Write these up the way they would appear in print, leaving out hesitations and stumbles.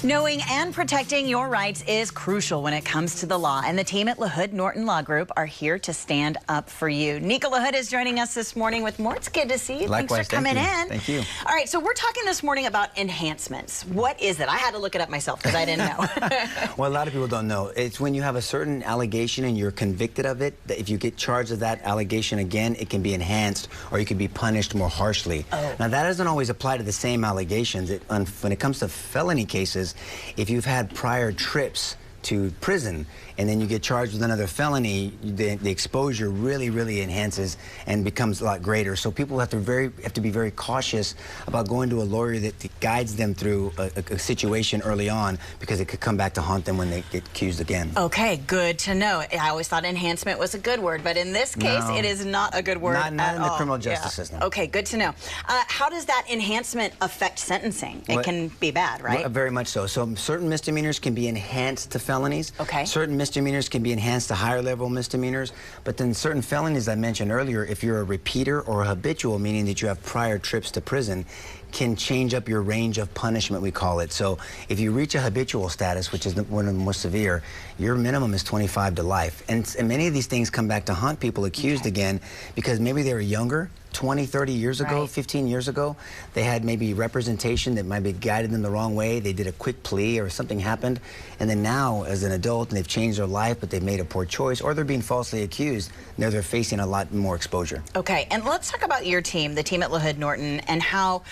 Knowing and protecting your rights is crucial when it comes to the law, and the team at LaHood Norton Law Group are here to stand up for you. Nico LaHood is joining us this morning with more. It's good to see you. Likewise, thanks for coming in. Thank you. All right, so we're talking this morning about enhancements. What is it? I had to look it up myself because I didn't know. Well, a lot of people don't know. It's when you have a certain allegation and you're convicted of it, that if you get charged of that allegation again, it can be enhanced or you can be punished more harshly. Oh. Now, that doesn't always apply to the same allegations. When it comes to felony cases, if you've had prior trips to prison and then you get charged with another felony, the exposure really enhances and becomes a lot greater. So people have to be very cautious about going to a lawyer that guides them through a situation early on, because it could come back to haunt them when they get accused again. Okay, good to know. I always thought enhancement was a good word, but in this case, No, it is not a good word not in the all. criminal justice system. Okay, good to know. How does that enhancement affect sentencing? It can be bad, right? Very much so. So certain misdemeanors can be enhanced to felonies. Okay. Certain misdemeanors can be enhanced to higher level misdemeanors. But then certain felonies I mentioned earlier, if you're a repeater or a habitual, meaning that you have prior trips to prison, can change up your range of punishment, we call it. So if you reach a habitual status, which is one of the most severe, your minimum is 25 to life. And many of these things come back to haunt people accused again, because maybe they were younger, 20, 30 years ago, 15 years ago. They had maybe representation that might be guided them the wrong way. They did a quick plea or something happened. And then now, as an adult, and they've changed their life, but they've made a poor choice, or they're being falsely accused, now they're facing a lot more exposure. Okay, and let's talk about your team, the team at LaHood Norton, and how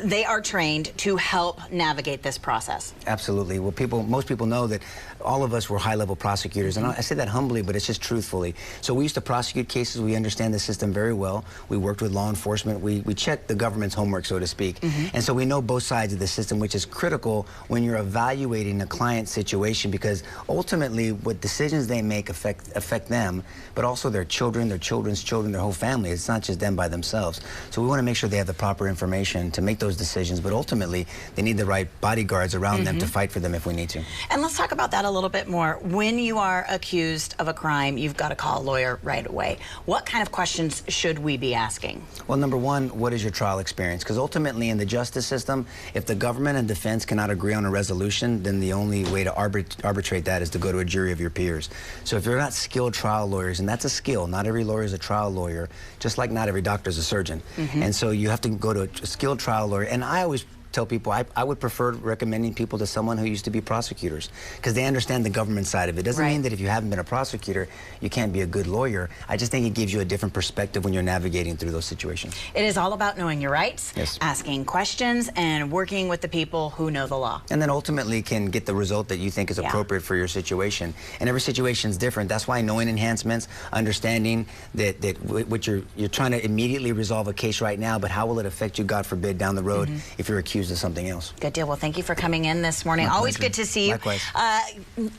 they are trained to help navigate this process. Absolutely. Well, most people know that all of us were high-level prosecutors, and I say that humbly, but it's just truthfully. So we used to prosecute cases. We understand the system very well. We worked with law enforcement. We checked the government's homework, so to speak. And so we know both sides of the system, which is critical when you're evaluating a client's situation, because ultimately what decisions they make affect them, but also their children, their children's children, their whole family. It's not just them by themselves. So we want to make sure they have the proper information to make those decisions, but ultimately they need the right bodyguards around them to fight for them if we need to. And let's talk about that a little bit more. When you are accused of a crime, you've got to call a lawyer right away. What kind of questions should we be asking? Well, number one, what is your trial experience? Because ultimately in the justice system, if the government and defense cannot agree on a resolution, then the only way to arbitrate that is to go to a jury of your peers. So if you're not skilled trial lawyers, and that's a skill, not every lawyer is a trial lawyer, just like not every doctor is a surgeon. And so you have to go to a skilled trial lawyer. And I always tell people I would prefer recommending people to someone who used to be prosecutors, because they understand the government side of it. Doesn't mean that if you haven't been a prosecutor, you can't be a good lawyer. I just think it gives you a different perspective when you're navigating through those situations. It is all about knowing your rights, asking questions, and working with the people who know the law. And then ultimately can get the result that you think is appropriate for your situation. And every situation is different. That's why knowing enhancements, understanding that what you're trying to immediately resolve a case right now, but how will it affect you, God forbid, down the road if you're accused of something else. Good deal. Well, thank you for coming in this morning. Always good to see you. Likewise.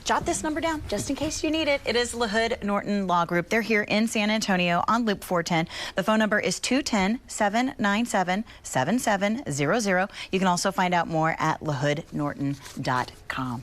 Jot this number down just in case you need it. It is LaHood Norton Law Group. They're here in San Antonio on Loop 410. The phone number is 210-797-7700. You can also find out more at lahoodnorton.com.